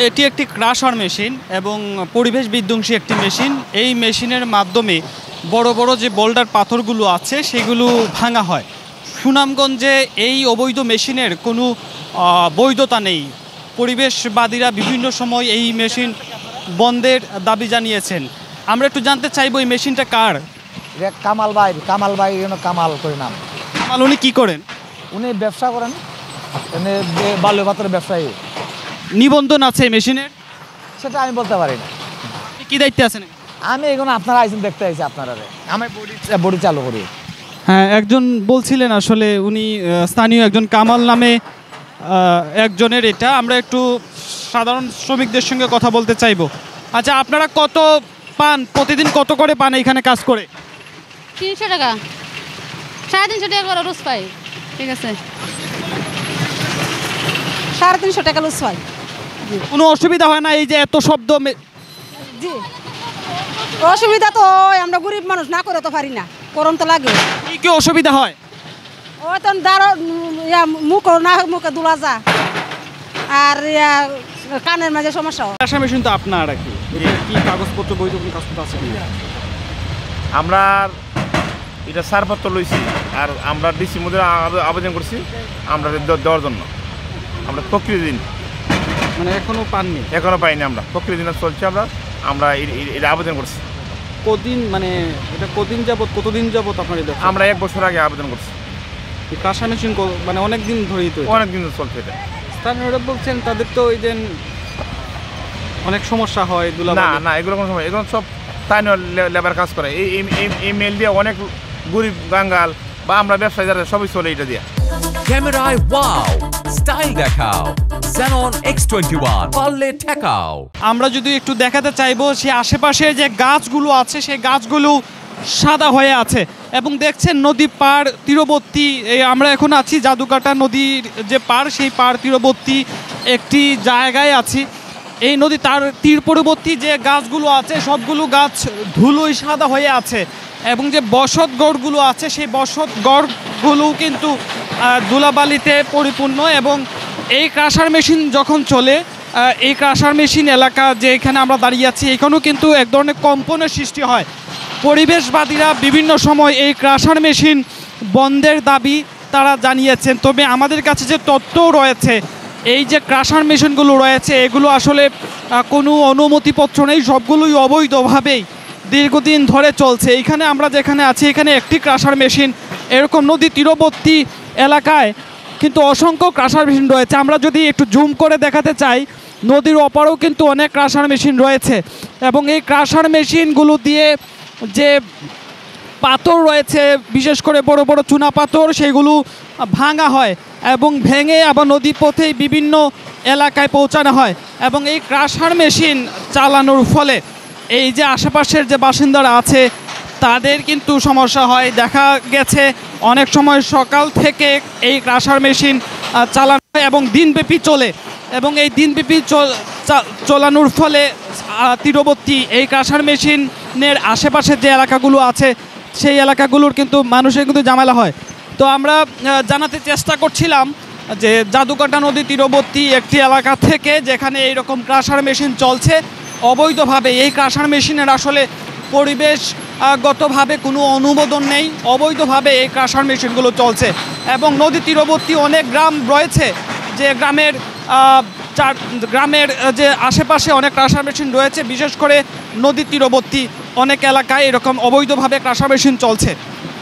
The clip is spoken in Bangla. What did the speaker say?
এটি একটি ক্রাশার মেশিন এবং পরিবেশ বিধ্বংসী একটি মেশিন। এই মেশিনের মাধ্যমে বড় বড় যে বোল্ডার পাথরগুলো আছে সেগুলো ভাঙা হয়। সুনামগঞ্জে এই অবৈধ মেশিনের কোনো বৈধতা নেই। পরিবেশবাদীরা বিভিন্ন সময় এই মেশিন বন্ধের দাবি জানিয়েছেন। আমরা একটু জানতে চাইবো এই মেশিনটা কার? কামাল ভাই কামাল করে নাম। কামাল উনি কী করেন? উনি ব্যবসা করেন, উনি বালু পাথরের ব্যবসায়ী। নিবন্ধন আছে এই মেশিনের? সেটা আমি বলতে পারি না। কী দায়িত্বে আছেন? আমি এগুলো আপনারা আইসেন দেখতে আইছি আপনারা, আমি বডি চালু করি। হ্যাঁ, একজন বলছিলেন আসলে উনি স্থানীয় একজন কামাল নামে একজনের এটা। আমরা একটু সাধারণ শ্রমিকদের সঙ্গে কথা বলতে চাইবো। আচ্ছা, আপনারা কত পান প্রতিদিন, কত করে পান এখানে কাজ করে? 300 টাকা, 350 টাকা করে রোজ পাই। ঠিক আছে, 350 টাকা রোজ পাই। কোনো অসুবিধা হয় না এই যে এত শব্দ? জি, অসুবিধা তো আমরা গরিব মানুষ না করে তো পারি না, করম তো লাগে। কি কি অসুবিধা হয়? ও তো মুখ না মুখে দুলা যা, আর কানের মাঝে সমস্যা। ক্রাশার মেশিন তো আপনার আর কি, কি কাগজপত্র বৈধ কোনো কাগজপত্র আছে? আমরা এটা ছাড়পত্র লইছি, আর আমরা ডিসি মধ্যে আবেদন করছি আমরা দেওয়ার জন্য। আমরা প্রক্রিয়া দিন মানে এখনো পাননি? এখনো পাইনি, আমরা প্রক্রিয়া দিন চলছে। আমরা এটা আবেদন করছি। কদিন মানে এটা কতদিন যাবত আপনার? আমরা 1 বছর আগে আবেদন করছি। ক্রাশার মেশিন মানে অনেক দিন ধরেই তো? অনেক দিন চলছে এটা। স্থানীয়রা বলছেন তাদের তো ওই যে অনেক সমস্যা হয়। না এগুলো কোনো সময়, এগুলো সব স্থানীয় লেবার কাজ করে। এই মেল দিয়ে অনেক গরিব গাঙ্গাল বা আমরা ব্যবসায়ী যারা সবই চলে এটা দিয়ে। ক্যামেরায় ওয়াও, স্টাইল দেখাও, Xenon X21 পারলে ঠেকাও। আমরা যদি একটু দেখাতে চাইবো সে আশেপাশে যে গাছগুলো আছে সেই গাছগুলো সাদা হয়ে আছে এবং দেখছেন নদী পার তীরবর্তী, আমরা এখন আছি জাদুকাটা নদীর যে পার, সেই পার তীরবর্তী একটি জায়গায় আছি। এই নদী তার তীর পরবর্তী যে গাছগুলো আছে সবগুলো গাছ ধুলোয় সাদা হয়ে আছে এবং যে বসত গড়গুলো আছে সেই বসত গড়গুলো কিন্তু ধুলাবালিতে পরিপূর্ণ। এবং এই ক্রাশার মেশিন যখন চলে, এই ক্রাশার মেশিন এলাকা যে এখানে আমরা দাঁড়িয়ে আছি এখানেও কিন্তু এক ধরনের কম্পনের সৃষ্টি হয়। পরিবেশবাদীরা বিভিন্ন সময় এই ক্রাশার মেশিন বন্ধের দাবি তারা জানিয়েছেন। তবে আমাদের কাছে যে তথ্য রয়েছে, এই যে ক্রাশার মেশিনগুলো রয়েছে এগুলো আসলে কোনো অনুমতিপত্র নেই, সবগুলোই অবৈধভাবেই দীর্ঘদিন ধরে চলছে। এইখানে আমরা যেখানে আছি এখানে একটি ক্রাশার মেশিন, এরকম নদী তীরবর্তী এলাকায় কিন্তু অসংখ্য ক্রাশার মেশিন রয়েছে। আমরা যদি একটু জুম করে দেখাতে চাই, নদীর ওপারেও কিন্তু অনেক ক্রাশার মেশিন রয়েছে এবং এই ক্রাশার মেশিনগুলো দিয়ে যে পাথর রয়েছে, বিশেষ করে বড় বড় চুনা পাথর, সেগুলো ভাঙা হয় এবং ভেঙে আবার নদী পথেই বিভিন্ন এলাকায় পৌঁছানো হয়। এবং এই ক্রাশার মেশিন চালানোর ফলে এই যে আশেপাশের যে বাসিন্দারা আছে তাদের কিন্তু সমস্যা হয়। দেখা গেছে অনেক সময় সকাল থেকে এই ক্রাশার মেশিন চালানো হয় এবং দিনব্যাপী চলে এবং এই দিনব্যাপী চালানোর ফলে তীরবর্তী এই ক্রাশার মেশিনের আশেপাশের যে এলাকাগুলো আছে সেই এলাকাগুলোর কিন্তু মানুষের কিন্তু ঝামেলা হয়। তো আমরা জানাতে চেষ্টা করছিলাম যে জাদুকাটা নদী তীরবর্তী একটি এলাকা থেকে যেখানে এইরকম ক্রাশার মেশিন চলছে অবৈধভাবে। এই ক্রাশার মেশিনের আসলে পরিবেশগতভাবে কোনো অনুমোদন নেই, অবৈধভাবে এই ক্রাশার মেশিনগুলো চলছে এবং নদী তীরবর্তী অনেক গ্রাম রয়েছে যে গ্রামের যে আশেপাশে অনেক ক্রাশার মেশিন রয়েছে, বিশেষ করে নদী তীরবর্তী অনেক এলাকায় এরকম অবৈধভাবে ক্রাশার মেশিন চলছে।